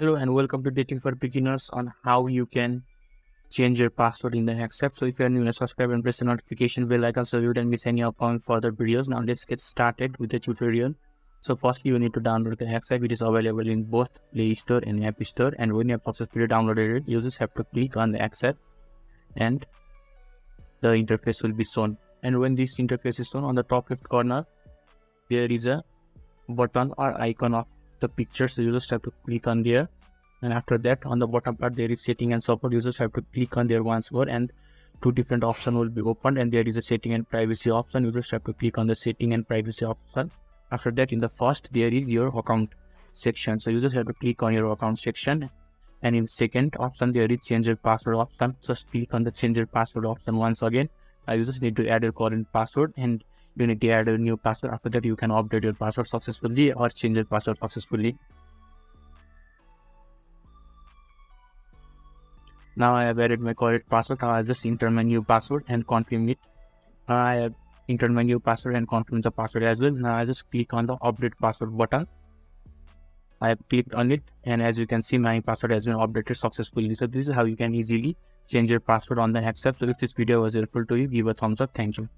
Hello and welcome to Dating for Beginners on how you can change your password in the next step. So if you are new, subscribe and press the notification bell icon so you don't miss any upon further videos. Now let's get started with the tutorial. So firstly, you need to download the Hex app, which is available in both Play Store and App Store. And when you have successfully downloaded it, you just have to click on the Hex app and the interface will be shown. And when this interface is shown, on the top left corner, there is a button or icon of the picture. So you just have to click on there. And after that, on the bottom part, there is setting and support. You just have to click on there once more and two different options will be opened. And there is a setting and privacy option. You just have to click on the setting and privacy option. After that, in the first, there is your account section. So you just have to click on your account section. And in second option, there is change your password option. Just click on the change your password option once again. You just need to add your current password and you need to add a new password. After that, you can update your password successfully or change your password successfully. Now I have added my correct password. Now I'll just enter my new password and confirm it. I have entered my new password and confirmed the password as well. Now I just click on the update password button. I have clicked on it and as you can see, my password has been updated successfully. So this is how you can easily change your password on the Hex app. So if this video was helpful to you, give a thumbs up. Thank you.